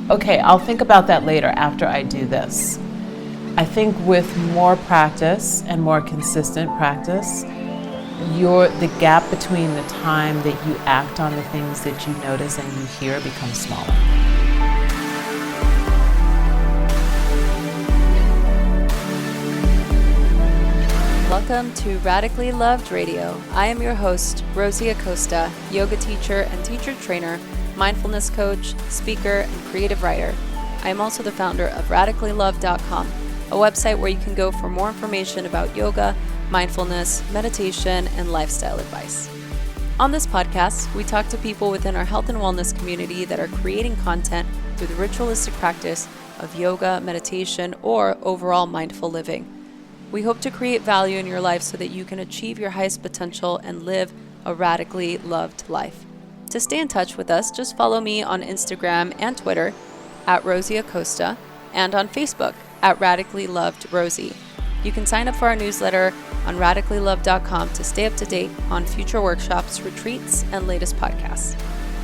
okay, I'll think about that later after I do this. I think with more practice and more consistent practice, the gap between the time that you act on the things that you notice and you hear becomes smaller. Welcome to Radically Loved Radio. I am your host, Rosie Acosta, yoga teacher and teacher trainer, mindfulness coach, speaker, and creative writer. I am also the founder of radicallylove.com, a website where you can go for more information about yoga, mindfulness, meditation, and lifestyle advice. On this podcast, we talk to people within our health and wellness community that are creating content through the ritualistic practice of yoga, meditation, or overall mindful living. We hope to create value in your life so that you can achieve your highest potential and live a radically loved life. To stay in touch with us, just follow me on Instagram and Twitter at Rosie Acosta and on Facebook at Radically Loved Rosie. You can sign up for our newsletter on radicallylove.com to stay up to date on future workshops, retreats, and latest podcasts.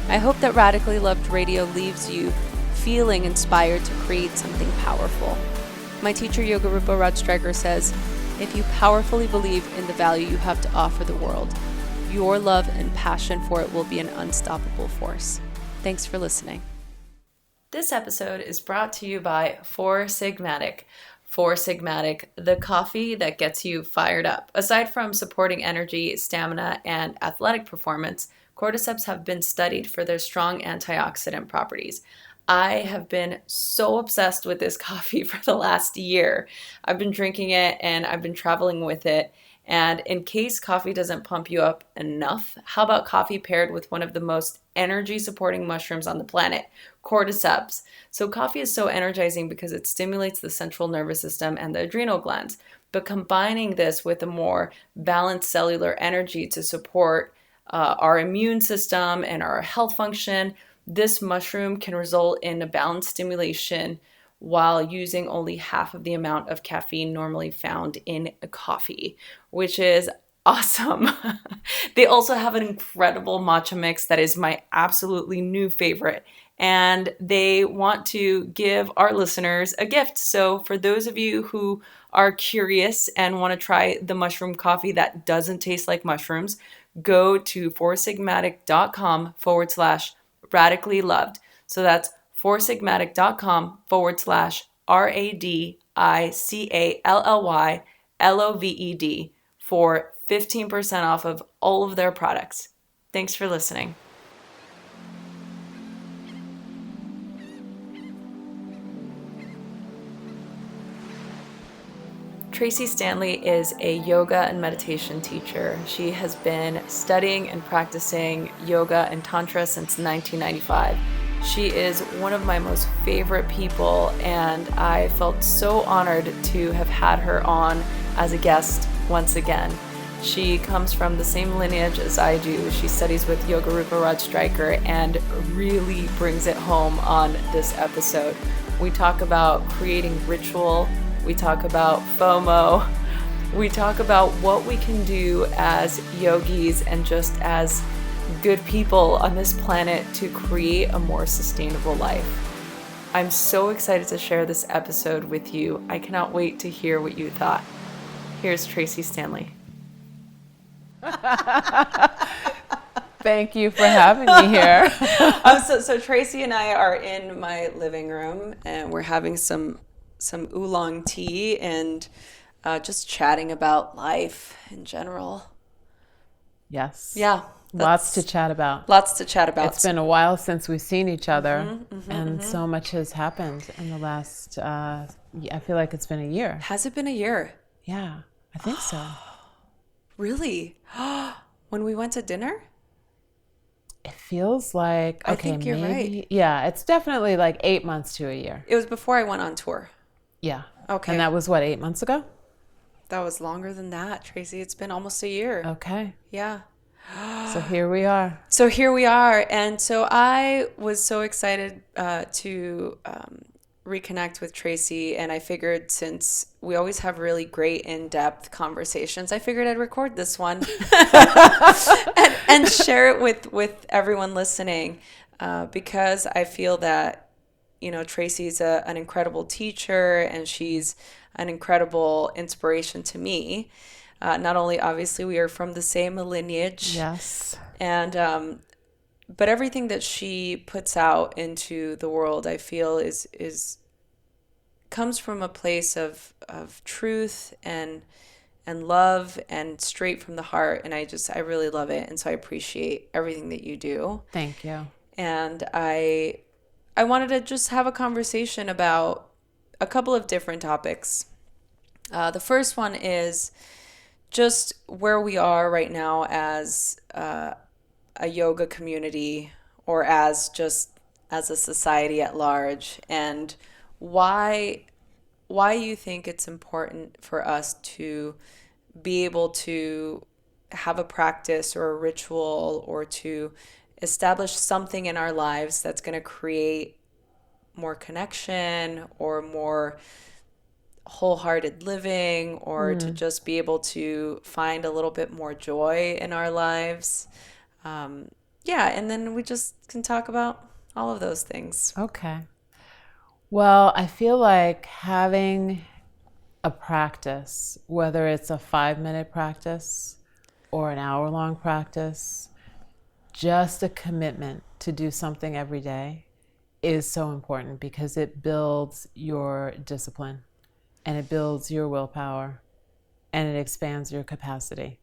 I hope that Radically Loved Radio leaves you feeling inspired to create something powerful. My teacher, Yoga Rupa Rajstreikar, says, if you powerfully believe in the value you have to offer the world, your love and passion for it will be an unstoppable force. Thanks for listening. This episode is brought to you by Four Sigmatic. Four Sigmatic, the coffee that gets you fired up. Aside from supporting energy, stamina, and athletic performance, cordyceps have been studied for their strong antioxidant properties. I have been so obsessed with this coffee for the last year. I've been drinking it and I've been traveling with it. And in case coffee doesn't pump you up enough, how about coffee paired with one of the most energy-supporting mushrooms on the planet, cordyceps? So coffee is so energizing because it stimulates the central nervous system and the adrenal glands. But combining this with a more balanced cellular energy to support our immune system and our health function, this mushroom can result in a balanced stimulation while using only half of the amount of caffeine normally found in a coffee, which is awesome. They also have an incredible matcha mix that is my absolutely new favorite, and they want to give our listeners a gift. So for those of you who are curious and want to try the mushroom coffee that doesn't taste like mushrooms, go to foursigmatic.com/radically loved. So that's foursigmatic.com/radicallyloved for 15% off of all of their products. Thanks for listening. Tracee Stanley is a yoga and meditation teacher. She has been studying and practicing yoga and tantra since 1995. She is one of my most favorite people, and I felt so honored to have had her on as a guest once again. She comes from the same lineage as I do. She studies with Yoga Rupa Rajstreikar and really brings it home on this episode. We talk about creating ritual. We talk about FOMO. We talk about what we can do as yogis and just as good people on this planet to create a more sustainable life. I'm so excited to share this episode with you. I cannot wait to hear what you thought. Here's Tracee Stanley. Thank you for having me here. So Tracee and I are in my living room, and we're having some oolong tea and just chatting about life in general. Yes. Yeah. Lots to chat about. It's been a while since we've seen each other, and so much has happened in the last, I feel like it's been a year. Has it been a year? Yeah, I think so. Really? When we went to dinner? It feels like, okay, I think you're maybe, right. Yeah, it's definitely like 8 months to a year. It was before I went on tour. Yeah. Okay. And that was what, 8 months ago? That was longer than that, Tracee. It's been almost a year. Okay. Yeah. So here we are. And so I was so excited to reconnect with Tracee, and I figured since we always have really great in-depth conversations, I figured I'd record this one and share it with everyone listening, because I feel that Tracee's an incredible teacher, and she's an incredible inspiration to me. Not only, obviously, we are from the same lineage. Yes. And but everything that she puts out into the world, I feel, is comes from a place of truth and love and straight from the heart. And I really love it. And so I appreciate everything that you do. Thank you. And I wanted to just have a conversation about a couple of different topics. The first one is just where we are right now as a yoga community, or as a society at large, and why you think it's important for us to be able to have a practice or a ritual, or to establish something in our lives that's going to create more connection or more wholehearted living, or to just be able to find a little bit more joy in our lives. And then we just can talk about all of those things. Okay. Well, I feel like having a practice, whether it's a 5-minute practice or an hour-long practice, just a commitment to do something every day is so important, because it builds your discipline, and it builds your willpower, and it expands your capacity.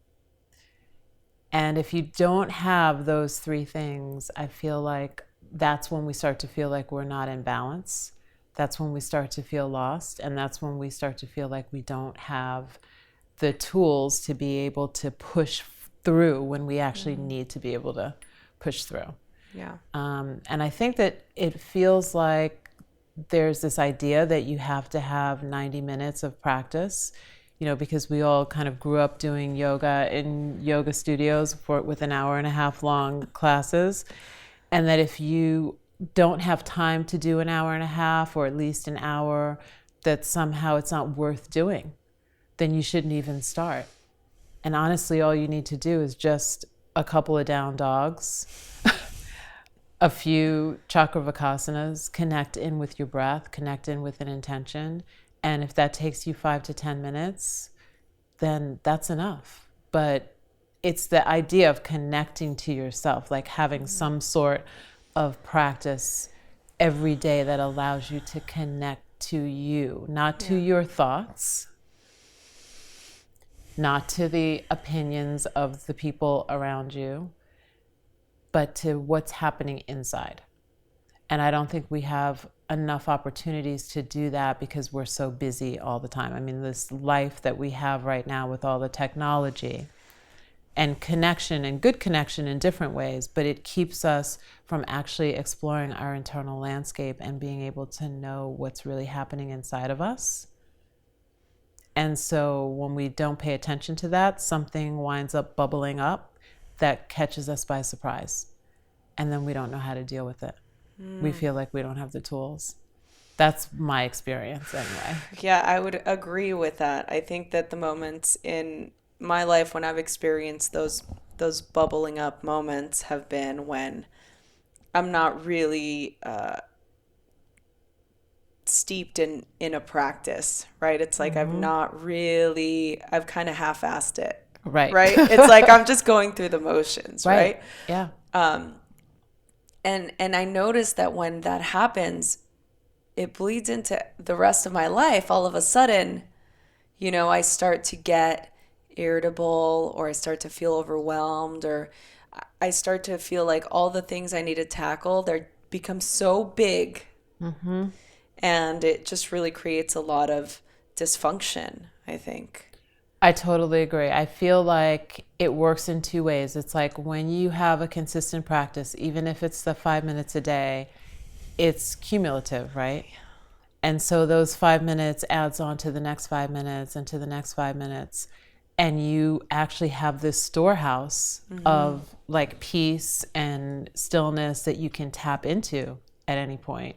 And if you don't have those 3 things, I feel like that's when we start to feel like we're not in balance. That's when we start to feel lost. And that's when we start to feel like we don't have the tools to be able to push through when we actually need to be able to push through. Yeah. And I think that it feels like there's this idea that you have to have 90 minutes of practice, because we all kind of grew up doing yoga in yoga studios with an hour and a half long classes. And that if you don't have time to do an hour and a half, or at least an hour, that somehow it's not worth doing, then you shouldn't even start. And honestly, all you need to do is just a couple of down dogs, a few chakravakasanas, connect in with your breath, connect in with an intention. And if that takes you 5 to 10 minutes, then that's enough. But it's the idea of connecting to yourself, like having some sort of practice every day that allows you to connect to you, not to your thoughts, not to the opinions of the people around you, but to what's happening inside. And I don't think we have enough opportunities to do that because we're so busy all the time. I mean, this life that we have right now with all the technology and connection, and good connection in different ways, but it keeps us from actually exploring our internal landscape and being able to know what's really happening inside of us. And so when we don't pay attention to that, something winds up bubbling up that catches us by surprise. And then we don't know how to deal with it. We feel like we don't have the tools. That's my experience anyway. Yeah, I would agree with that. I think that the moments in my life when I've experienced those bubbling up moments have been when I'm not really steeped in a practice, right? It's like I've kind of half-assed it. Right. Right? It's like I'm just going through the motions, right? Yeah. And I notice that when that happens, it bleeds into the rest of my life. All of a sudden, I start to get irritable, or I start to feel overwhelmed, or I start to feel like all the things I need to tackle, they become so big. Mm-hmm. And it just really creates a lot of dysfunction, I think. I totally agree. I feel like it works in 2 ways. It's like when you have a consistent practice, even if it's the 5 minutes a day, it's cumulative, right? And so those 5 minutes adds on to the next 5 minutes and to the next 5 minutes. And you actually have this storehouse of like peace and stillness that you can tap into at any point.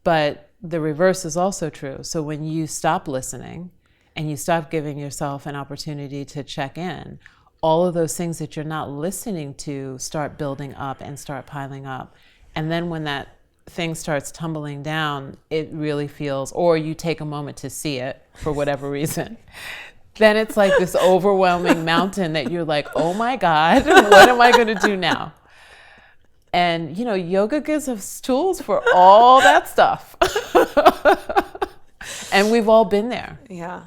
But the reverse is also true. So when you stop listening and you stop giving yourself an opportunity to check in, all of those things that you're not listening to start building up and start piling up. And then when that thing starts tumbling down, it really feels, or you take a moment to see it for whatever reason, then it's like this overwhelming mountain that you're like, oh my God, what am I going to do now? And, yoga gives us tools for all that stuff. And we've all been there. Yeah.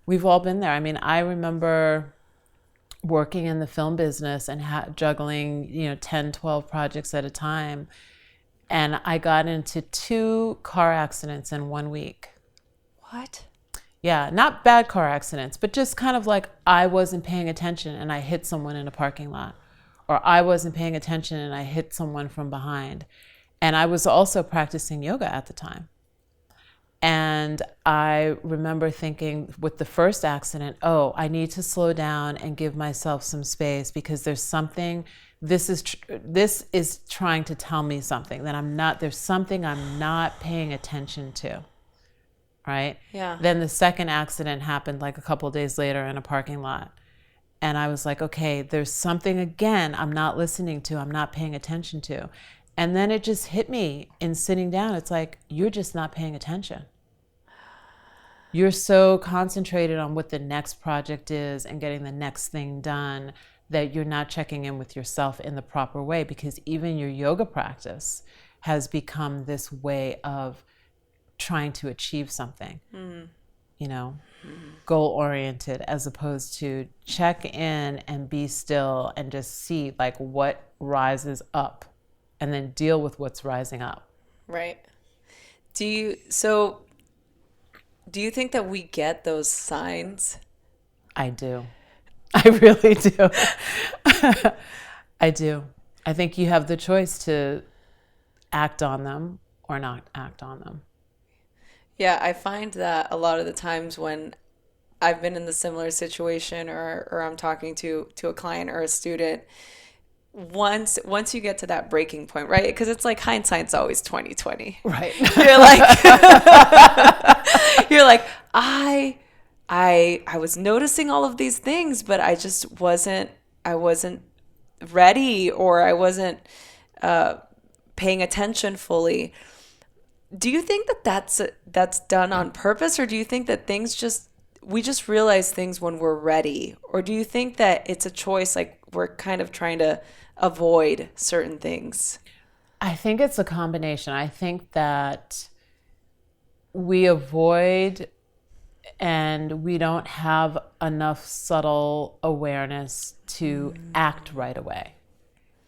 We've all been there. I mean, I remember working in the film business and juggling, 10, 12 projects at a time. And I got into 2 car accidents in 1 week. What? Yeah, not bad car accidents, but just kind of like I wasn't paying attention and I hit someone in a parking lot. Or I wasn't paying attention and I hit someone from behind. And I was also practicing yoga at the time. And I remember thinking with the first accident, oh, I need to slow down and give myself some space because there's something, this is trying to tell me something that there's something I'm not paying attention to, right? Yeah. Then the second accident happened like a couple of days later in a parking lot. And I was like, okay, there's something again I'm not listening to, I'm not paying attention to. And then it just hit me in sitting down. It's like, you're just not paying attention. You're so concentrated on what the next project is and getting the next thing done that you're not checking in with yourself in the proper way, because even your yoga practice has become this way of trying to achieve something, goal-oriented, as opposed to check in and be still and just see like what rises up and then deal with what's rising up. Right. Do you think that we get those signs? I do. I really do. I do. I think you have the choice to act on them or not act on them. Yeah, I find that a lot of the times when I've been in the similar situation or I'm talking to a client or a student, once you get to that breaking point, right? Because it's like hindsight's always 20/20. Right. You're like, I was noticing all of these things, but I just wasn't ready, or I wasn't paying attention fully. Do you think that that's done on purpose, or do you think that we just realize things when we're ready? Or do you think that it's a choice, like we're kind of trying to avoid certain things? I think it's a combination. I think that we avoid and we don't have enough subtle awareness to act right away,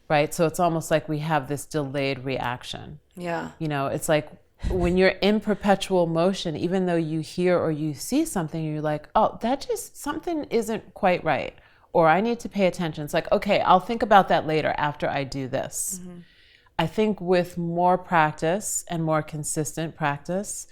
right? So it's almost like we have this delayed reaction. Yeah. It's like when you're in perpetual motion, even though you hear or you see something, you're like, oh, something isn't quite right. Or I need to pay attention. It's like, okay, I'll think about that later after I do this. Mm-hmm. I think with more practice and more consistent practice,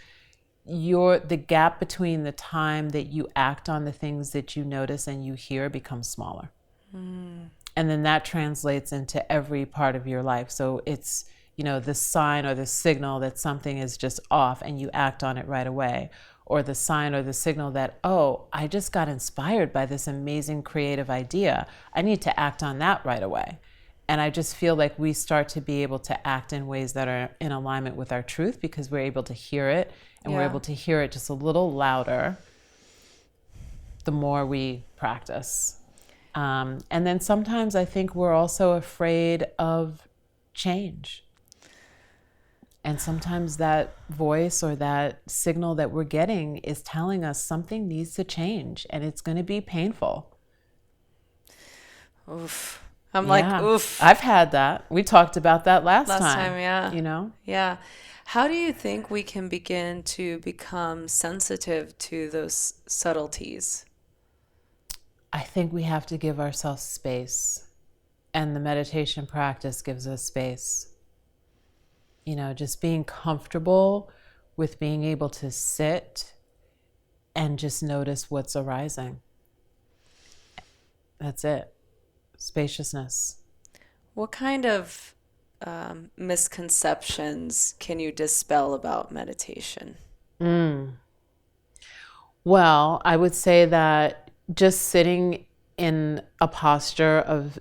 the gap between the time that you act on the things that you notice and you hear becomes smaller. And then that translates into every part of your life. So it's, the sign or the signal that something is just off and you act on it right away. Or the sign or the signal that, oh, I just got inspired by this amazing creative idea. I need to act on that right away. And I just feel like we start to be able to act in ways that are in alignment with our truth because we're able to hear it, and we're able to hear it just a little louder the more we practice. And then sometimes I think we're also afraid of change. And sometimes that voice or that signal that we're getting is telling us something needs to change and it's going to be painful. Oof. I'm like, oof. I've had that. We talked about that last time. Yeah. Yeah. How do you think we can begin to become sensitive to those subtleties? I think we have to give ourselves space. And the meditation practice gives us space. Just being comfortable with being able to sit and just notice what's arising. That's it. Spaciousness. What kind of misconceptions can you dispel about meditation? Well, I would say that just sitting in a posture of,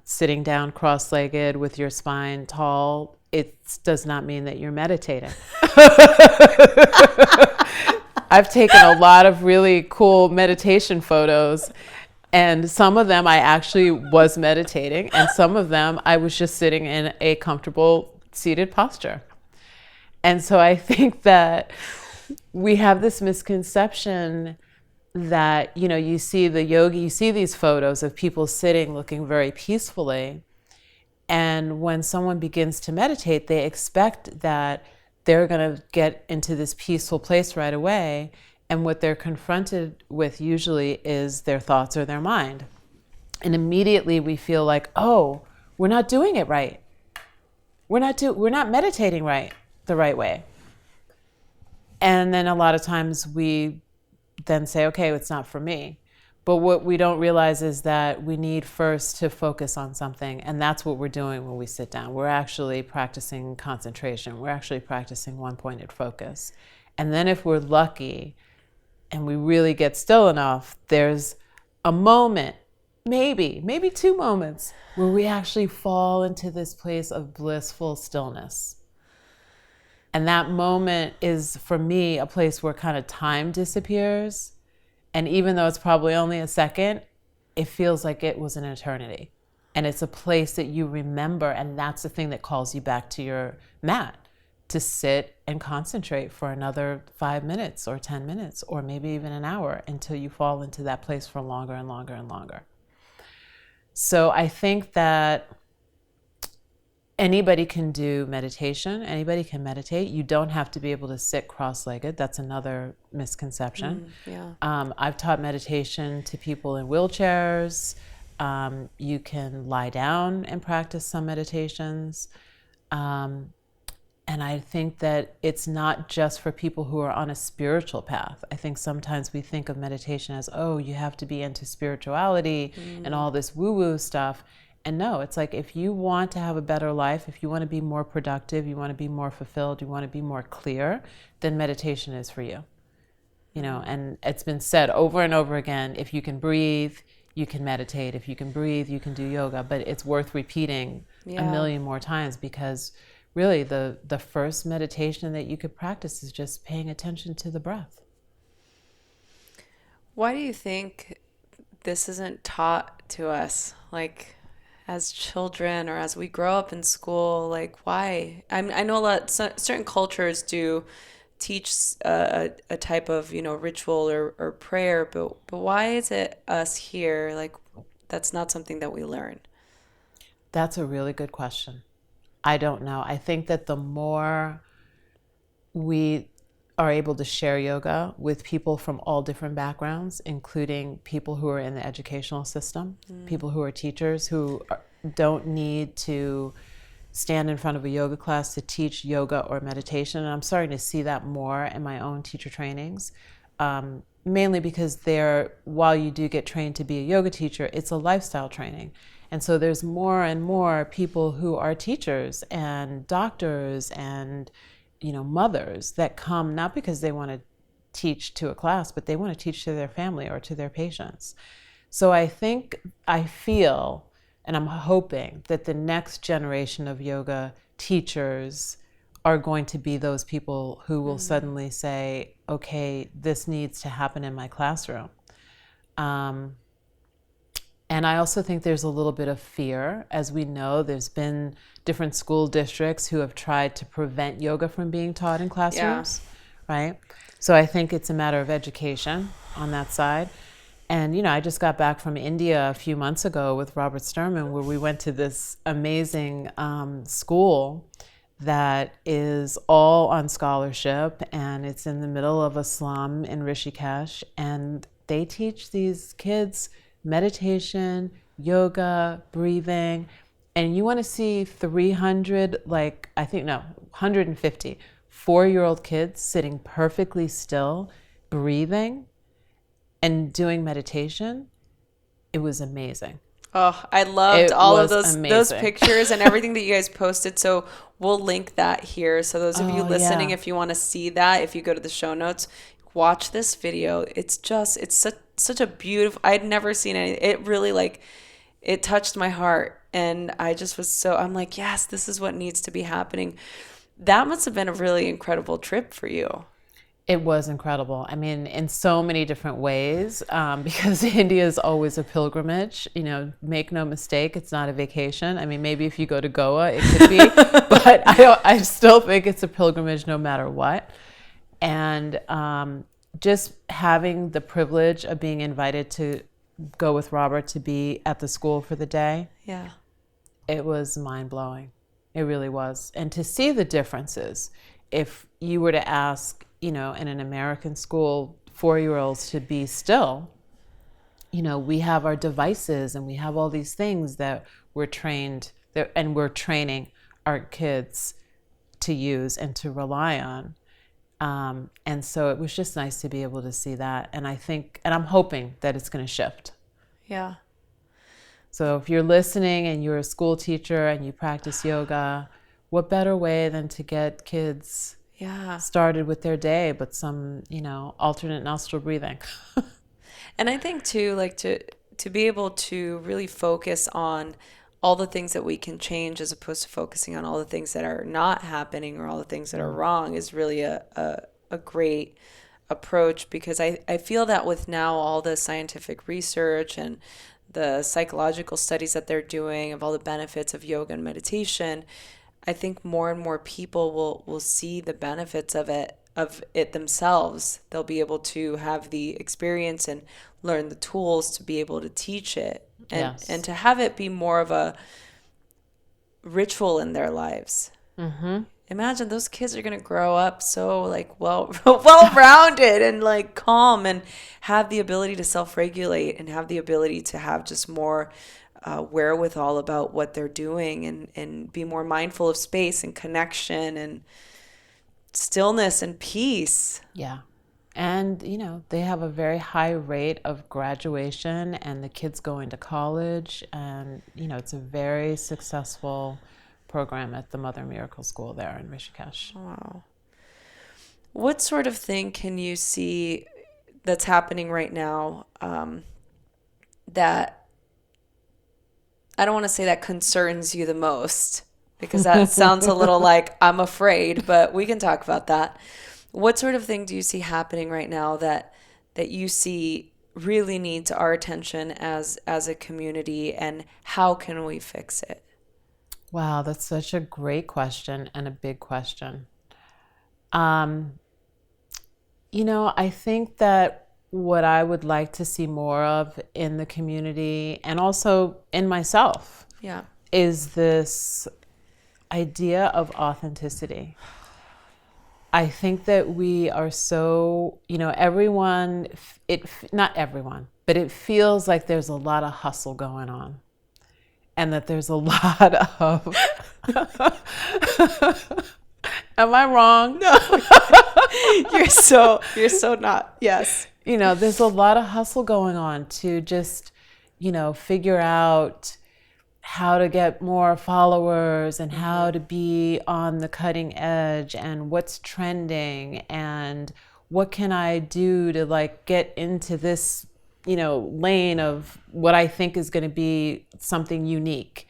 sitting down cross-legged with your spine tall, it does not mean that you're meditating. I've taken a lot of really cool meditation photos, and some of them I actually was meditating, and some of them I was just sitting in a comfortable seated posture. And so I think that we have this misconception that, you see the yogi, you see these photos of people sitting looking very peacefully. And when someone begins to meditate, they expect that they're going to get into this peaceful place right away. And what they're confronted with usually is their thoughts or their mind. And immediately we feel like, oh, we're not doing it right. We're not meditating the right way. And then a lot of times we then say, okay, it's not for me. But what we don't realize is that we need first to focus on something. And that's what we're doing when we sit down. We're actually practicing concentration. We're actually practicing one-pointed focus. And then if we're lucky and we really get still enough, there's a moment, maybe 2 moments, where we actually fall into this place of blissful stillness. And that moment is, for me, a place where kind of time disappears. And even though it's probably only a second, it feels like it was an eternity. And it's a place that you remember, and that's the thing that calls you back to your mat, to sit and concentrate for another 5 minutes or 10 minutes, or maybe even an hour, until you fall into that place for longer and longer and longer. So I think that anybody can do meditation. Anybody can meditate. You don't have to be able to sit cross-legged. That's another misconception. I've taught meditation to people in wheelchairs. You can lie down and practice some meditations. And I think that it's not just for people who are on a spiritual path. I think sometimes we think of meditation as, oh, you have to be into spirituality and all this woo-woo stuff. And no, it's like, if you want to have a better life, if you want to be more productive, you want to be more fulfilled, you want to be more clear, then meditation is for you. And it's been said over and over again, if you can breathe, you can meditate. If you can breathe, you can do yoga. But it's worth repeating a million more times, because really the first meditation that you could practice is just paying attention to the breath. Why do you think this isn't taught to us? Like, as children or as we grow up in school, like, why? I know certain cultures do teach a type of, ritual or prayer, but why is it us here, like, that's not something that we learn? That's a really good question. I don't know. I think that the more we are able to share yoga with people from all different backgrounds, including people who are in the educational system, people who are teachers who don't need to stand in front of a yoga class to teach yoga or meditation. And I'm starting to see that more in my own teacher trainings, mainly because while you do get trained to be a yoga teacher, it's a lifestyle training. And so there's more and more people who are teachers and doctors and mothers that come not because they want to teach to a class, but they want to teach to their family or to their patients. So I feel, and I'm hoping that the next generation of yoga teachers are going to be those people who will suddenly say, okay, this needs to happen in my classroom. And I also think there's a little bit of fear. As we know, there's been different school districts who have tried to prevent yoga from being taught in classrooms, right? So I think it's a matter of education on that side. And, I just got back from India a few months ago with Robert Sturman, where we went to this amazing school that is all on scholarship, and it's in the middle of a slum in Rishikesh. And they teach these kids meditation, yoga, breathing, and you want to see 150 4-year-old kids sitting perfectly still, breathing, and doing meditation. It was amazing. Oh, I loved all of those pictures and everything that you guys posted. So we'll link that here. So those of you listening, if you want to see that, if you go to the show notes, watch this video. It's such a beautiful, I'd never seen any, it really like, it touched my heart. And I just was so, I'm like, yes, this is what needs to be happening. That must have been a really incredible trip for you. It was incredible. I mean, in so many different ways, because India is always a pilgrimage. You know, make no mistake, it's not a vacation. I mean, maybe if you go to Goa, it could be, but I still think it's a pilgrimage no matter what. And just having the privilege of being invited to go with Robert to be at the school for the day. Yeah. It was mind-blowing. It really was. And to see the differences, if you were to ask, you know, in an American school, 4-year-olds to be still, you know, we have our devices and we have all these things that we're trained, and we're training our kids to use and to rely on. And so it was just nice to be able to see that. And I think, and I'm hoping that it's going to shift. Yeah. So if you're listening and you're a school teacher and you practice yoga, what better way than to get kids started with their day, but some, you know, alternate nostril breathing. And I think too, like to be able to really focus on all the things that we can change as opposed to focusing on all the things that are not happening or all the things that are wrong is really a great approach, because I feel that with now all the scientific research and the psychological studies that they're doing of all the benefits of yoga and meditation, I think more and more people will see the benefits of it themselves. They'll be able to have the experience and learn the tools to be able to teach it and to have it be more of a ritual in their lives. Mm-hmm. Imagine those kids are going to grow up so like well-rounded and like calm and have the ability to self-regulate and have the ability to have just more wherewithal about what they're doing and be more mindful of space and connection and stillness and peace. Yeah. And, you know, they have a very high rate of graduation and the kids going to college. And, you know, it's a very successful program at the Mother Miracle School there in Rishikesh. Wow. What sort of thing can you see that's happening right now that, I don't want to say that concerns you the most, because that sounds a little like I'm afraid, but we can talk about that. What sort of thing do you see happening right now that you see really needs our attention as a community, and how can we fix it? Wow, that's such a great question and a big question. You know, I think that what I would like to see more of in the community and also in myself is this idea of authenticity. I think that we are so, you know, everyone, not everyone, but it feels like there's a lot of hustle going on. And that there's a lot of, am I wrong? No, you're so not, yes. You know, there's a lot of hustle going on to just, you know, figure out how to get more followers and how to be on the cutting edge and what's trending and what can I do to like get into this, you know, lane of what I think is going to be something unique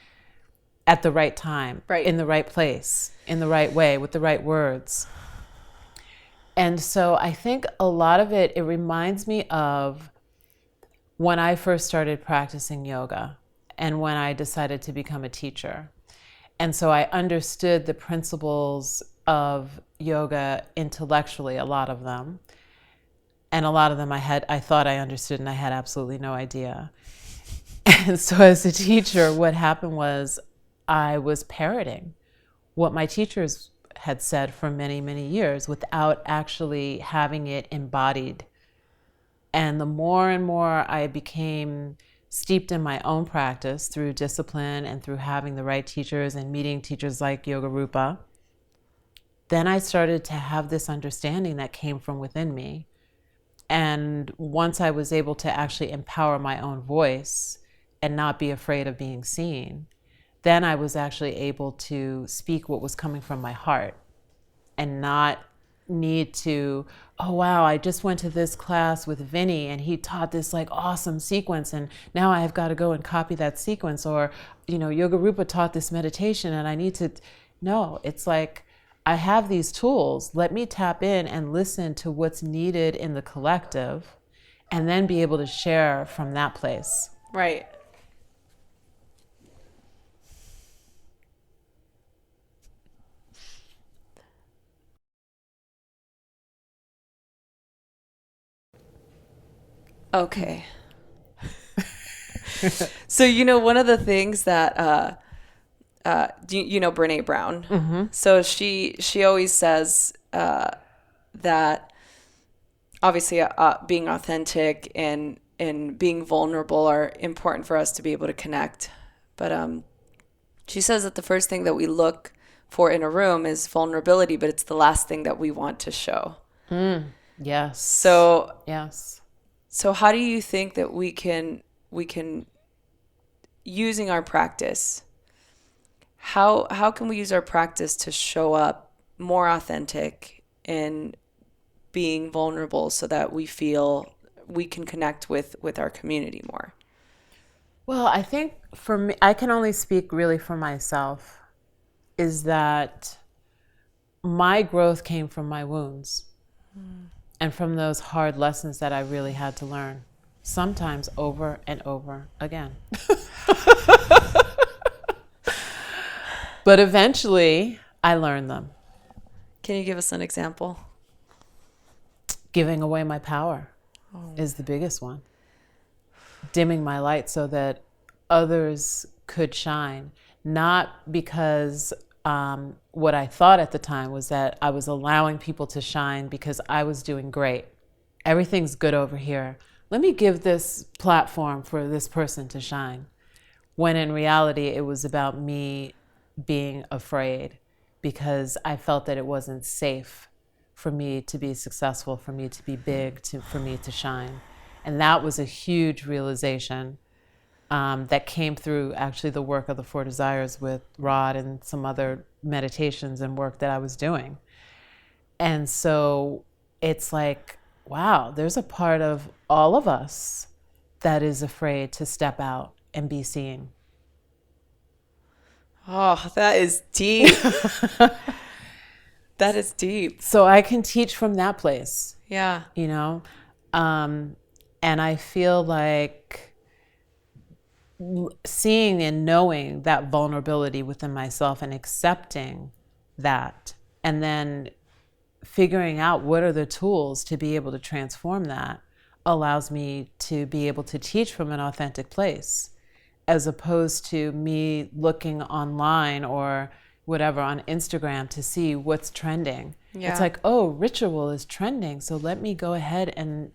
at the right time, right, in the right place, in the right way, with the right words. And so I think a lot of it reminds me of when I first started practicing yoga and when I decided to become a teacher. And so I understood the principles of yoga intellectually, a lot of them. And a lot of them I thought I understood and I had absolutely no idea. And so as a teacher, what happened was I was parroting what my teachers had said for many, many years without actually having it embodied. And the more and more I became steeped in my own practice through discipline and through having the right teachers and meeting teachers like Yoga Rupa, then I started to have this understanding that came from within me. And once I was able to actually empower my own voice and not be afraid of being seen, then I was actually able to speak what was coming from my heart and not need to, oh wow, I just went to this class with Vinny and he taught this like awesome sequence and now I have got to go and copy that sequence, or Yoga Rupa taught this meditation and I need to. No, it's like, I have these tools, let me tap in and listen to what's needed in the collective and then be able to share from that place. Right. Okay. So, one of the things that, Brene Brown. Mm-hmm. So she always says that obviously being authentic and being vulnerable are important for us to be able to connect. But she says that the first thing that we look for in a room is vulnerability, but it's the last thing that we want to show. Yes. So yes. So how do you think that we can using our practice, how can we use our practice to show up more authentic and being vulnerable so that we feel we can connect with our community more? Well, I think for me, I can only speak really for myself, is that my growth came from my wounds and from those hard lessons that I really had to learn, sometimes over and over again. But eventually, I learned them. Can you give us an example? Giving away my power is the biggest one. Dimming my light so that others could shine. Not because what I thought at the time was that I was allowing people to shine because I was doing great. Everything's good over here. Let me give this platform for this person to shine. When in reality, it was about me being afraid because I felt that it wasn't safe for me to be successful, for me to be big, for me to shine. And that was a huge realization that came through actually the work of the Four Desires with Rod and some other meditations and work that I was doing. And so it's like, wow, there's a part of all of us that is afraid to step out and be seen. Oh, that is deep. That is deep. So I can teach from that place. Yeah. And I feel like seeing and knowing that vulnerability within myself and accepting that, and then figuring out what are the tools to be able to transform that, allows me to be able to teach from an authentic place, as opposed to me looking online or whatever on Instagram to see what's trending. Yeah. It's like, oh, ritual is trending, so let me go ahead and,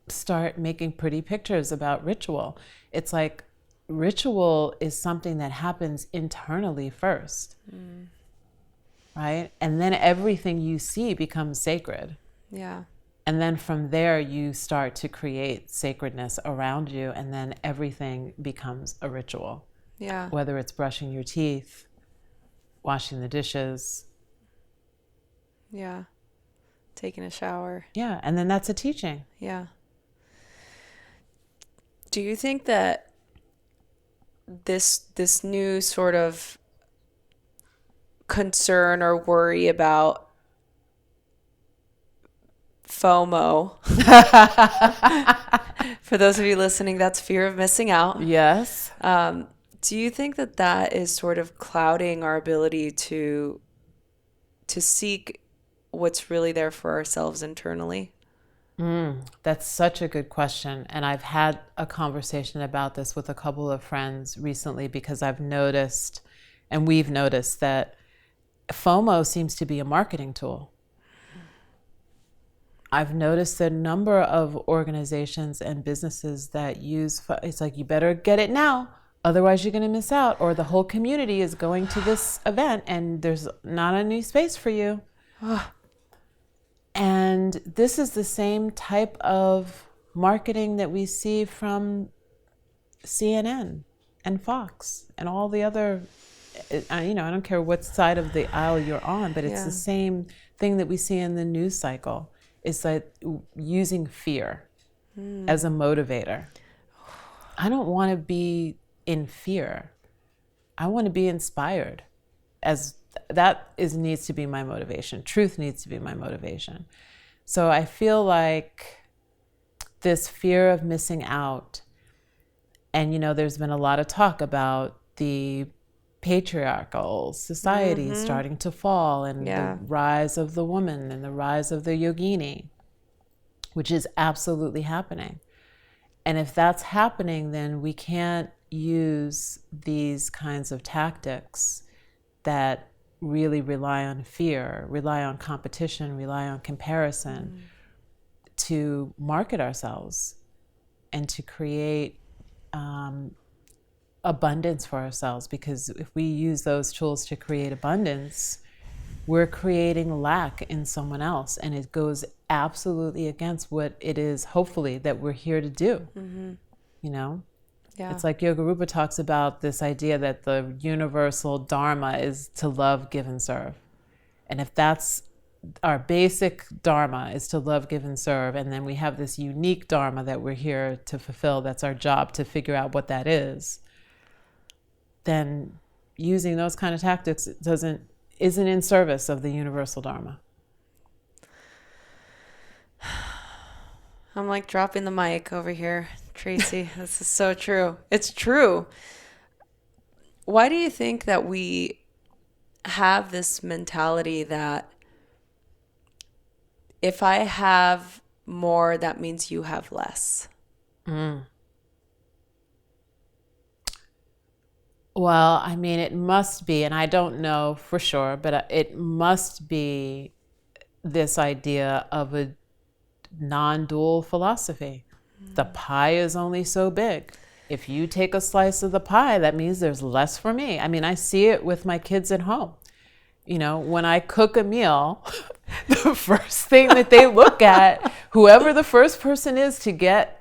start making pretty pictures about ritual. It's like, ritual is something that happens internally first, right? And then everything you see becomes sacred. Yeah. And then from there, you start to create sacredness around you, and then everything becomes a ritual. Yeah. Whether it's brushing your teeth, washing the dishes. Yeah. Taking a shower. Yeah. And then that's a teaching. Yeah. Do you think that this new sort of concern or worry about FOMO, for those of you listening, that's fear of missing out. Yes. Do you think that is sort of clouding our ability to seek what's really there for ourselves internally? That's such a good question. And I've had a conversation about this with a couple of friends recently, because I've noticed, and we've noticed, that FOMO seems to be a marketing tool. I've noticed a number of organizations and businesses that use, it's like, you better get it now, otherwise you're going to miss out, or the whole community is going to this event and there's not any space for you. And this is the same type of marketing that we see from CNN and Fox and all the other I don't care what side of the aisle you're on, but it's the same thing that we see in the news cycle. It's like using fear as a motivator. I don't want to be in fear. I want to be inspired. Needs to be my motivation. Truth needs to be my motivation. So I feel like this fear of missing out, and there's been a lot of talk about the patriarchal society starting to fall, and the rise of the woman and the rise of the yogini, which is absolutely happening. And if that's happening, then we can't use these kinds of tactics that really rely on fear, rely on competition, rely on comparison to market ourselves and to create abundance for ourselves. Because if we use those tools to create abundance, we're creating lack in someone else, and it goes absolutely against what it is, hopefully, that we're here to do. It's like Yoga Rupa talks about this idea that the universal dharma is to love, give, and serve. And if that's our basic dharma, is to love, give, and serve, and then we have this unique dharma that we're here to fulfill, that's our job to figure out what that is, then using those kind of tactics isn't in service of the universal dharma. I'm like dropping the mic over here, Tracee. This is so true. It's true. Why do you think that we have this mentality that if I have more, that means you have less? Well, I mean, it must be, and I don't know for sure, but it must be this idea of a non-dual philosophy. The pie is only so big. If you take a slice of the pie, that means there's less for me. I mean, I see it with my kids at home. When I cook a meal, the first thing that they look at, whoever the first person is to get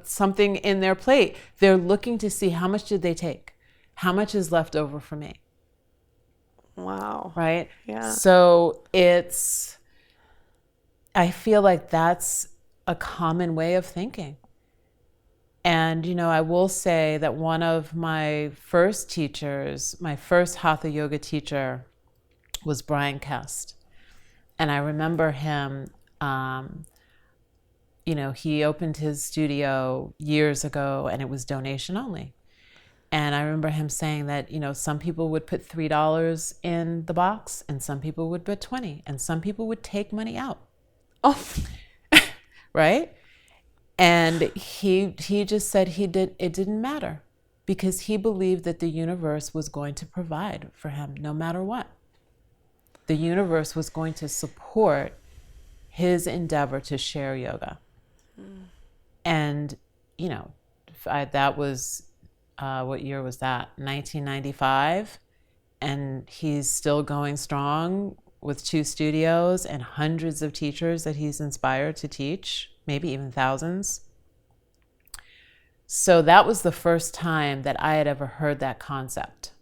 something in their plate, they're looking to see how much did they take? How much is left over for me? Wow. Right? Yeah. So I feel like that's a common way of thinking. And, I will say that one of my first teachers, my first Hatha yoga teacher, was Brian Kest. And I remember him, he opened his studio years ago, and it was donation only. And I remember him saying that, some people would put $3 in the box, and some people would put 20, and some people would take money out. Oh, right? And he just said it didn't matter, because he believed that the universe was going to provide for him no matter what. The universe was going to support his endeavor to share yoga. And, that was, what year was that? 1995. And he's still going strong with 2 studios and hundreds of teachers that he's inspired to teach, maybe even thousands. So that was the first time that I had ever heard that concept,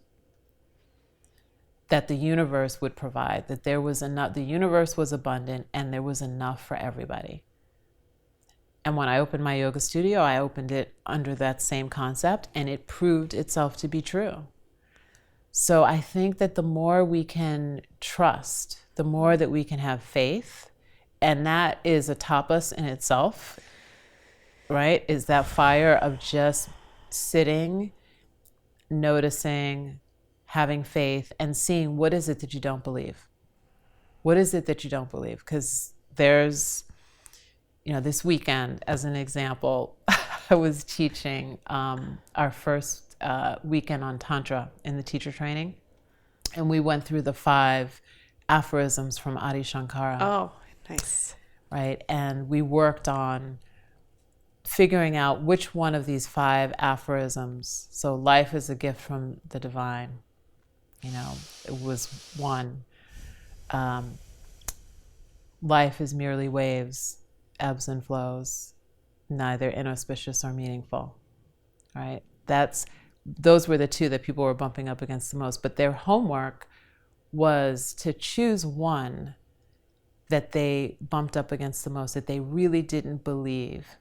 that the universe would provide, that there was enough, the universe was abundant, and there was enough for everybody. And when I opened my yoga studio, I opened it under that same concept, and it proved itself to be true. So I think that the more we can trust, the more that we can have faith, and that is a tapas in itself, right? Is that fire of just sitting, noticing, having faith, and seeing what is it that you don't believe. What is it that you don't believe? Because there's, this weekend, as an example, I was teaching our first weekend on Tantra in the teacher training. And we went through the 5 aphorisms from Adi Shankara. Oh, nice. Right? And we worked on figuring out which one of these 5 aphorisms. So life is a gift from the divine. It was one. Life is merely waves, ebbs and flows, neither inauspicious or meaningful, right? That's those were the two that people were bumping up against the most. But their homework was to choose one that they bumped up against the most, that they really didn't believe,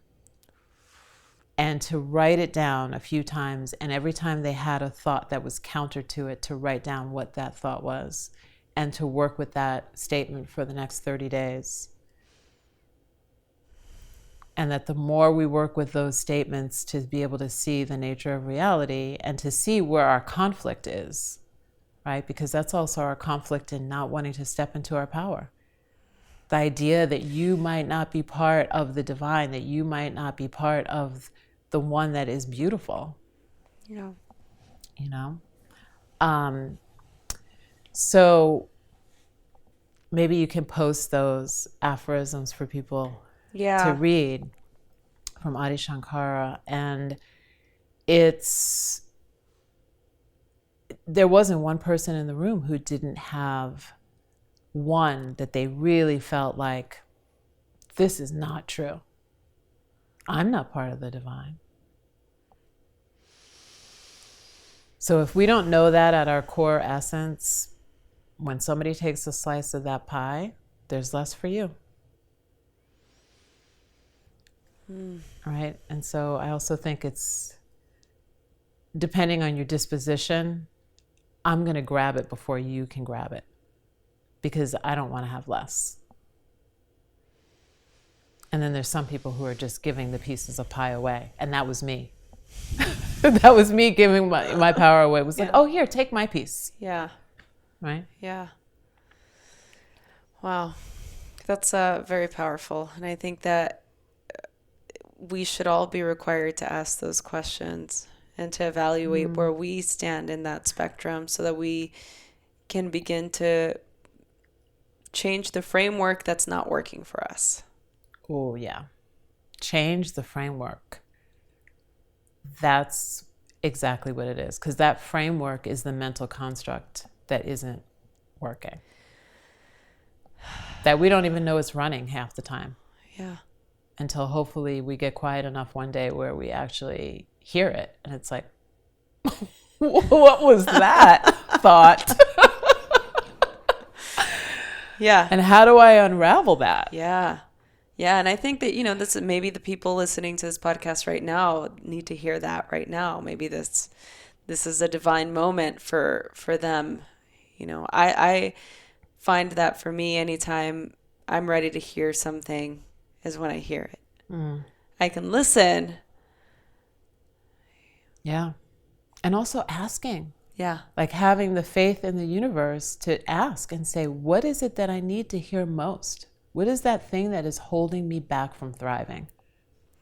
and to write it down a few times. And every time they had a thought that was counter to it, to write down what that thought was and to work with that statement for the next 30 days. And that the more we work with those statements to be able to see the nature of reality and to see where our conflict is, right? Because that's also our conflict in not wanting to step into our power. The idea that you might not be part of the divine, that you might not be part of the one that is beautiful. Yeah. You know? So maybe you can post those aphorisms for people to read from Adi Shankara. And there wasn't one person in the room who didn't have one that they really felt like, this is not true. I'm not part of the divine. So if we don't know that at our core essence, when somebody takes a slice of that pie, there's less for you. Right? And so I also think it's, depending on your disposition, I'm going to grab it before you can grab it, because I don't want to have less. And then there's some people who are just giving the pieces of pie away. And that was me. That was me giving my power away. It was like, oh, here, take my piece. Yeah. Right? Yeah. Wow. That's very powerful. And I think that we should all be required to ask those questions and to evaluate where we stand in that spectrum so that we can begin to change the framework that's not working for us. Oh, yeah. Change the framework. That's exactly what it is. Because that framework is the mental construct that isn't working. That we don't even know it's running half the time. Yeah. Until hopefully we get quiet enough one day where we actually hear it. And it's like, what was that thought? Yeah. And how do I unravel that? Yeah. Yeah. And I think that, this is maybe the people listening to this podcast right now need to hear that right now. Maybe this is a divine moment for them. I find that for me, anytime I'm ready to hear something is when I hear it. I can listen. Yeah. And also asking. Yeah. Like having the faith in the universe to ask and say, what is it that I need to hear most? What is that thing that is holding me back from thriving?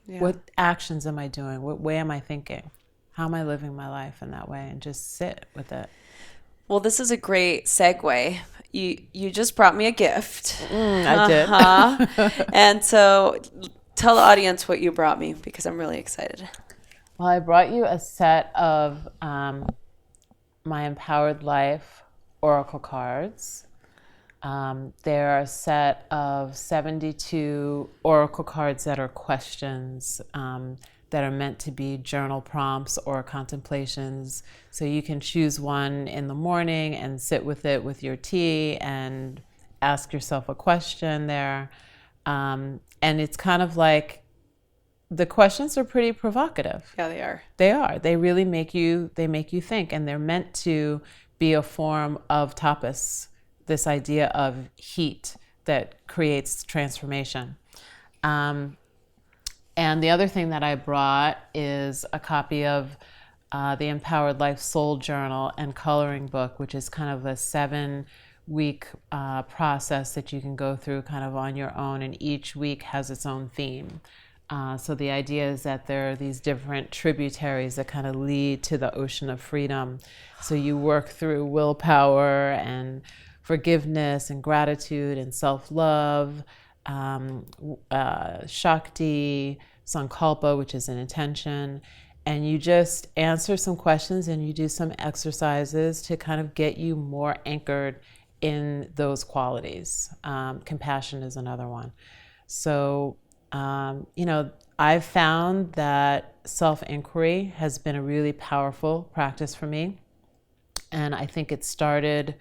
Yeah. What actions am I doing? What way am I thinking? How am I living my life in that way? And just sit with it. Well, this is a great segue. You just brought me a gift. I did. And so tell the audience what you brought me, because I'm really excited. Well, I brought you a set of my Empowered Life Oracle cards. They're a set of 72 Oracle cards that are questions that are meant to be journal prompts or contemplations. So you can choose one in the morning and sit with it with your tea and ask yourself a question there. And it's kind of like, the questions are pretty provocative. Yeah, they are. They are. They really make you think, and they're meant to be a form of tapas, this idea of heat that creates transformation. And the other thing that I brought is a copy of the Empowered Life Soul Journal and Coloring Book, which is kind of a 7-week process that you can go through kind of on your own, and each week has its own theme. So the idea is that there are these different tributaries that kind of lead to the ocean of freedom. So you work through willpower and forgiveness and gratitude and self-love, Shakti, Sankalpa, which is an intention, and you just answer some questions and you do some exercises to kind of get you more anchored in those qualities. Compassion is another one. So I've found that self-inquiry has been a really powerful practice for me. And I think it started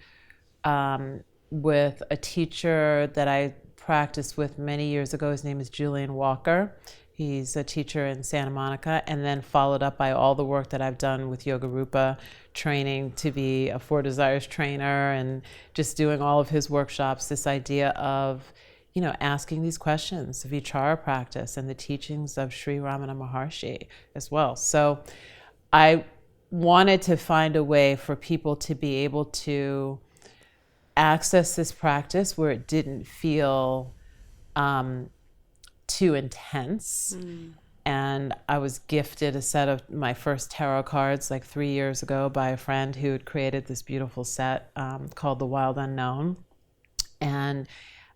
with a teacher that I practiced with many years ago. His name is Julian Walker. He's a teacher in Santa Monica, and then followed up by all the work that I've done with Yoga Rupa, training to be a Four Desires trainer and just doing all of his workshops, this idea of, asking these questions, of Vichara practice and the teachings of Sri Ramana Maharshi as well. So I wanted to find a way for people to be able to access this practice where it didn't feel too intense. And I was gifted a set of my first tarot cards like 3 years ago by a friend who had created this beautiful set called The Wild Unknown. And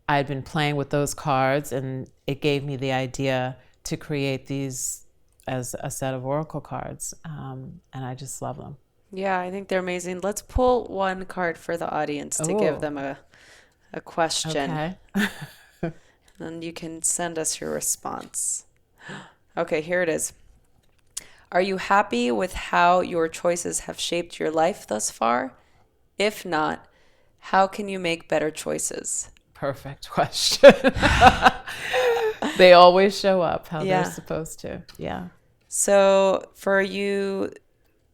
I'd been playing with those cards, and it gave me the idea to create these as a set of oracle cards. And I just love them. Yeah, I think they're amazing. Let's pull one card for the audience to give them a question. Okay. Then you can send us your response. Okay, here it is. Are you happy with how your choices have shaped your life thus far? If not, how can you make better choices? Perfect question. They always show up how they're supposed to. Yeah. So for you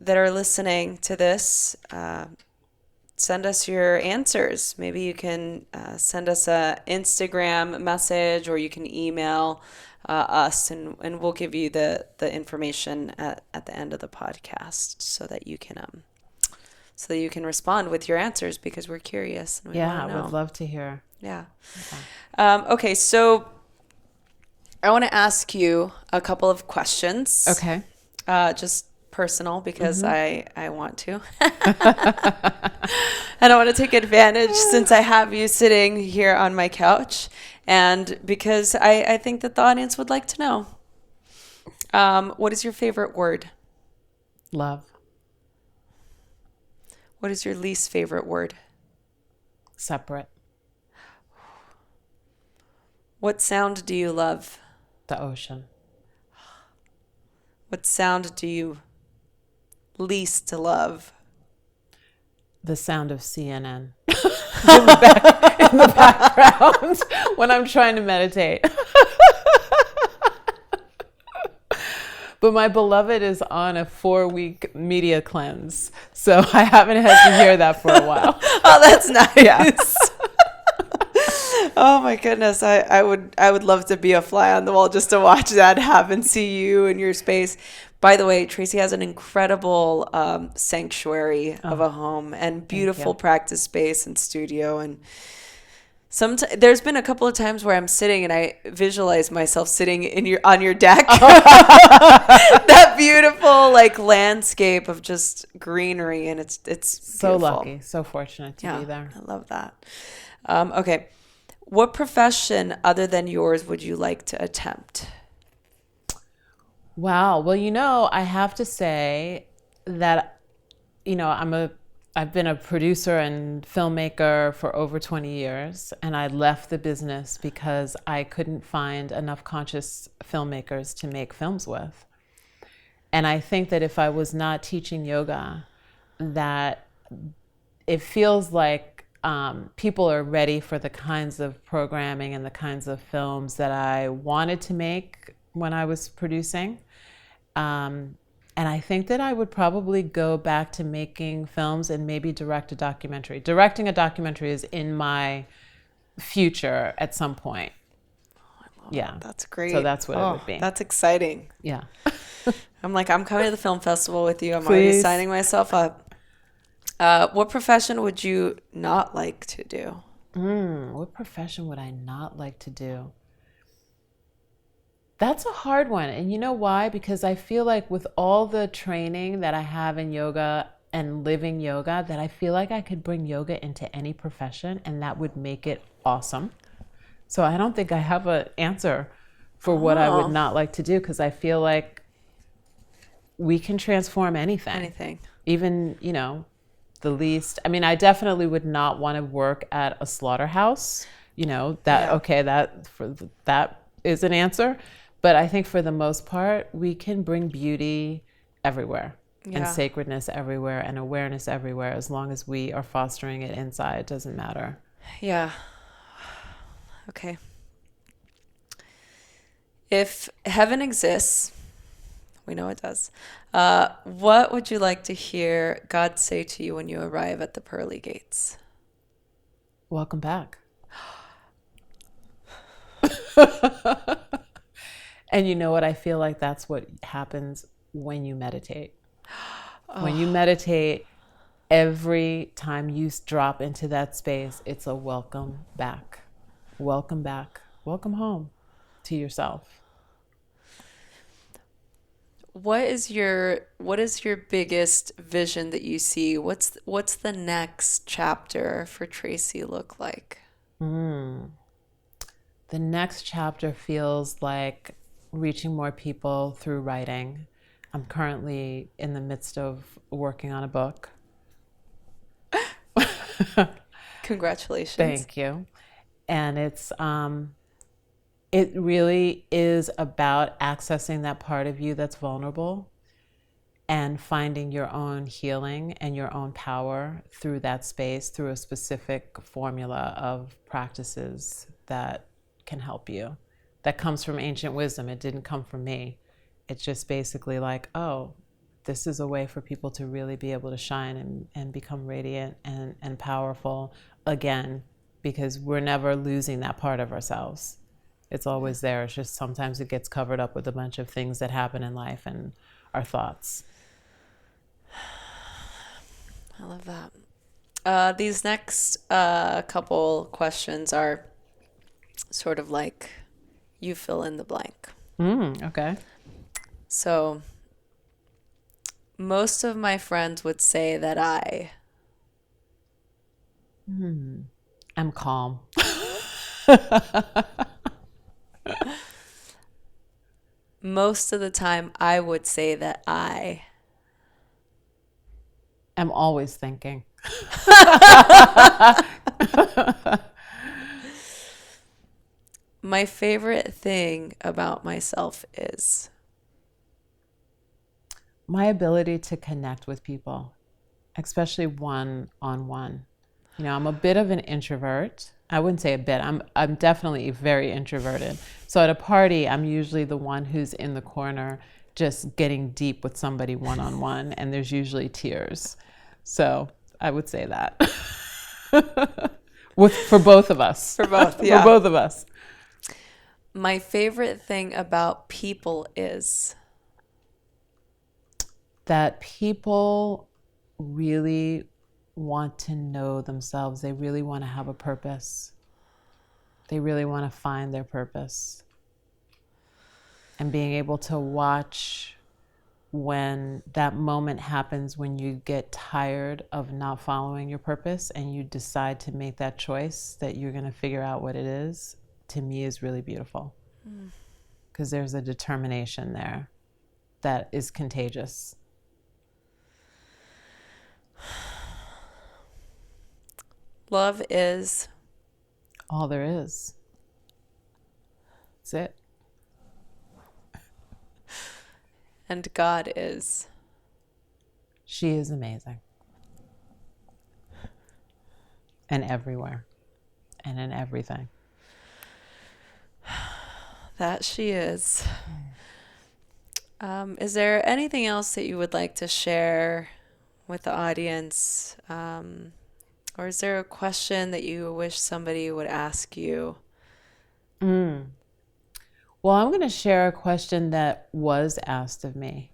that are listening to this, send us your answers. Maybe you can send us an Instagram message, or you can email us, and we'll give you the information at the end of the podcast so that you can respond with your answers, because we're curious. And we I know. would love to hear. Yeah. Okay, so I want to ask you a couple of questions. Okay. Just personal, because I want to. And I want to take advantage since I have you sitting here on my couch, and because I think that the audience would like to know. What is your favorite word? Love. What is your least favorite word? Separate. What sound do you love? The ocean. What sound do you least love? The sound of CNN in the background when I'm trying to meditate. But my beloved is on a 4-week media cleanse, so I haven't had to hear that for a while. Oh, that's nice. Yeah. Oh my goodness, I would love to be a fly on the wall just to watch that happen, see you in your space. By the way, Tracee has an incredible sanctuary of a home and beautiful practice space and studio. And there's been a couple of times where I'm sitting and I visualize myself sitting on your deck. That beautiful landscape of just greenery, and it's so beautiful. Lucky, so fortunate to be there. I love that. Okay. What profession other than yours would you like to attempt? Wow. Well, I have to say that, I've been a producer and filmmaker for over 20 years, and I left the business because I couldn't find enough conscious filmmakers to make films with. And I think that if I was not teaching yoga, that it feels like people are ready for the kinds of programming and the kinds of films that I wanted to make when I was producing. And I think that I would probably go back to making films and maybe direct a documentary. Directing a documentary is in my future at some point. Oh, yeah. That's great. So that's what it would be. That's exciting. Yeah. I'm coming to the film festival with you. I'm Please. Already signing myself up. What profession would you not like to do? What profession would I not like to do? That's a hard one. And you know why? Because I feel like with all the training that I have in yoga and living yoga, that I feel like I could bring yoga into any profession, and that would make it awesome. So I don't think I have an answer for what I would not like to do, because I feel like we can transform anything. Anything. Even, the least. I mean, I definitely would not want to work at a slaughterhouse. That is an answer. But I think for the most part, we can bring beauty everywhere and sacredness everywhere and awareness everywhere as long as we are fostering it inside. It doesn't matter. Yeah. Okay. If heaven exists, we know it does, what would you like to hear God say to you when you arrive at the pearly gates? Welcome back. And you know what? I feel like that's what happens when you meditate. When you meditate, every time you drop into that space, it's a welcome back. Welcome back. Welcome home to yourself. What is your biggest vision that you see? What's the next chapter for Tracee look like? The next chapter feels like reaching more people through writing. I'm currently in the midst of working on a book. Congratulations. Thank you. And it really is about accessing that part of you that's vulnerable and finding your own healing and your own power through that space, through a specific formula of practices that can help you. That comes from ancient wisdom. It didn't come from me. It's just basically like, oh, this is a way for people to really be able to shine and become radiant and powerful again, because we're never losing that part of ourselves. It's always there. It's just sometimes it gets covered up with a bunch of things that happen in life and our thoughts. I love that. These next couple questions are sort of like you fill in the blank. Okay. So most of my friends would say that I'm calm. Most of the time I would say that I am always thinking. My favorite thing about myself is my ability to connect with people, especially one-on-one. You know, I'm a bit of an introvert. I wouldn't say a bit. I'm definitely very introverted. So at a party, I'm usually the one who's in the corner just getting deep with somebody one-on-one, and there's usually tears. So I would say that. For both of us. For both, yeah. For both of us. My favorite thing about people is that people really want to know themselves. They really want to have a purpose. They really want to find their purpose. And being able to watch when that moment happens, when you get tired of not following your purpose and you decide to make that choice that you're going to figure out what it is, to me is really beautiful. Because there's a determination there that is contagious. Love is all there is. That's it. And God is. She is amazing. And everywhere. And in everything. That she is. Is there anything else that you would like to share with the audience? Or is there a question that you wish somebody would ask you? Well, I'm going to share a question that was asked of me.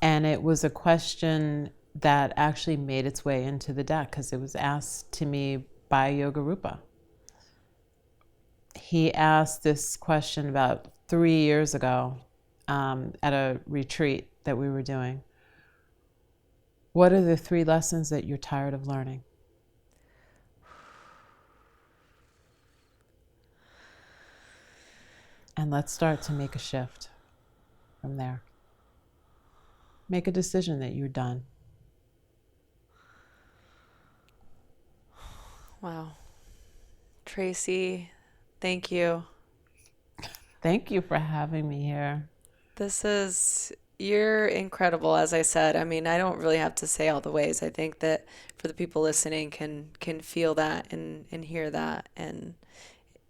And it was a question that actually made its way into the deck because it was asked to me by Yoga Rupa. He asked this question about 3 years ago at a retreat that we were doing. What are the 3 lessons that you're tired of learning? And let's start to make a shift from there. Make a decision that you're done. Wow. Tracee, thank you. Thank you for having me here. You're incredible, as I said. I mean, I don't really have to say all the ways. I think that for the people listening can feel that and hear that. And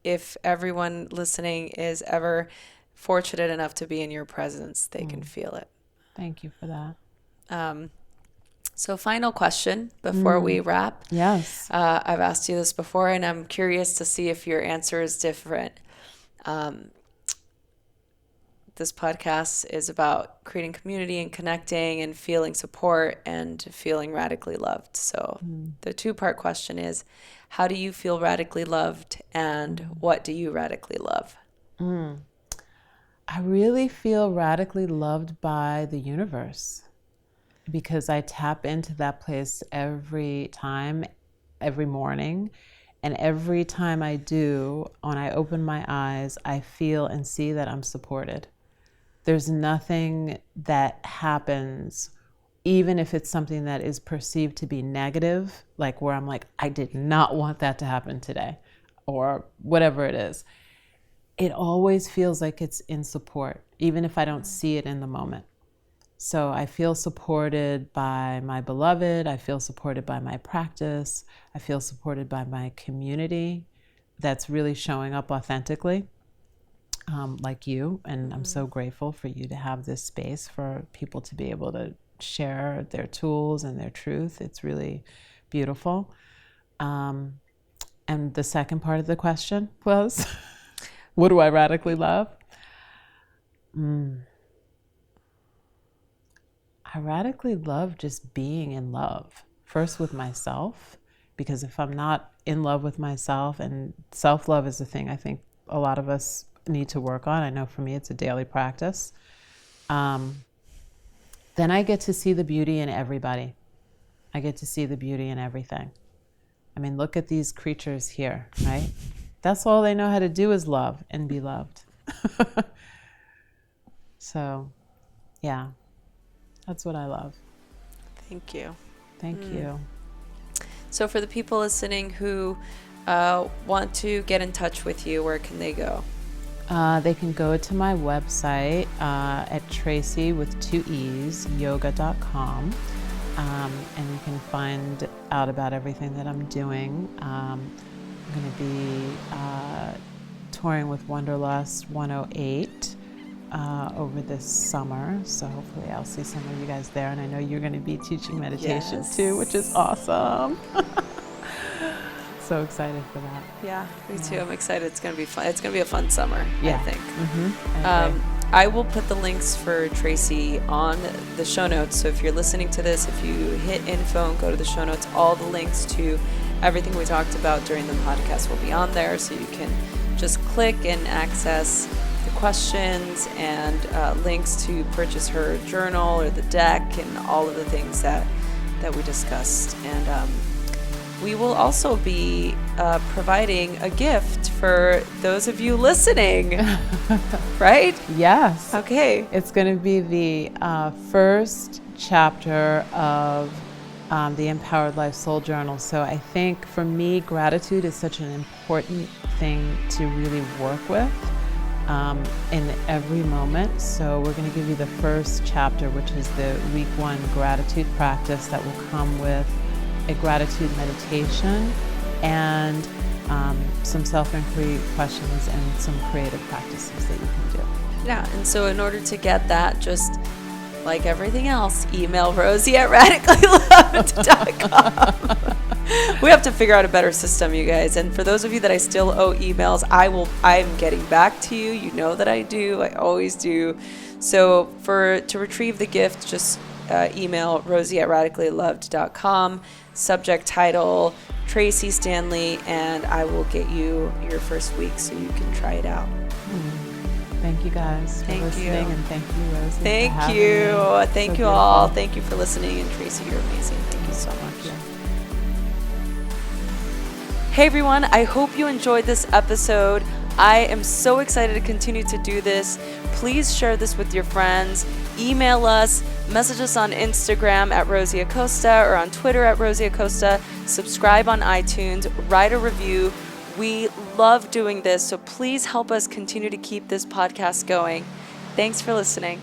if everyone listening is ever fortunate enough to be in your presence, they can feel it. Thank you for that. So final question before we wrap. Yes. I've asked you this before, and I'm curious to see if your answer is different. This podcast is about creating community and connecting and feeling support and feeling radically loved. So the 2-part question is, how do you feel radically loved, and what do you radically love? I really feel radically loved by the universe, because I tap into that place every time, every morning. And every time I do, when I open my eyes, I feel and see that I'm supported. There's nothing that happens, even if it's something that is perceived to be negative, like where I'm like, I did not want that to happen today, or whatever it is. It always feels like it's in support, even if I don't see it in the moment. So I feel supported by my beloved. I feel supported by my practice. I feel supported by my community that's really showing up authentically, like you. And I'm so grateful for you to have this space for people to be able to share their tools and their truth. It's really beautiful. And the second part of the question was, what do I radically love? I radically love just being in love, first with myself, because if I'm not in love with myself, and self-love is a thing I think a lot of us need to work on. I know for me it's a daily practice. Then I get to see the beauty in everybody. I get to see the beauty in everything. I mean, look at these creatures here, right? That's all they know how to do is love and be loved. So, yeah. That's what I love. Thank you. Thank you. So for the people listening who want to get in touch with you, where can they go? They can go to my website at Tracee with 2 E's, yoga.com. And you can find out about everything that I'm doing. I'm going to be touring with Wanderlust 108 over this summer, so hopefully I'll see some of you guys there, and I know you're going to be teaching meditation too, which is awesome. So excited for that. Yeah, me too. I'm excited. It's going to be fun. It's going to be a fun summer, I think. I will put the links for Tracee on the show notes, so if you're listening to this, if you hit info and go to the show notes, all the links to everything we talked about during the podcast will be on there, so you can just click and access the questions and links to purchase her journal or the deck and all of the things that we discussed. And we will also be providing a gift for those of you listening, right? Yes. Okay. It's going to be the first chapter of the Empowered Life Soul Journal. So I think for me, gratitude is such an important thing to really work with in every moment. So we're going to give you the first chapter, which is the week 1 gratitude practice that will come with a gratitude meditation and some self-inquiry questions and some creative practices that you can do. Yeah, and so in order to get that, just like everything else, email Rosie at radicallyloved.com. We have to figure out a better system, you guys. And for those of you that I still owe emails, I'm getting back to you. You know that I do. I always do. So to retrieve the gift, just email Rosie at radicallyloved.com. Subject title, Tracee Stanley, and I will get you your first week so you can try it out. Thank you guys for listening, and thank you, Rosie. Thank you. Thank you all. Thank you for listening, and Tracee, you're amazing. Thank you so much. Yeah. Hey everyone, I hope you enjoyed this episode. I am so excited to continue to do this. Please share this with your friends. Email us, message us on Instagram at Rosie Acosta or on Twitter at Rosie Acosta. Subscribe on iTunes, write a review. We love doing this, so please help us continue to keep this podcast going. Thanks for listening.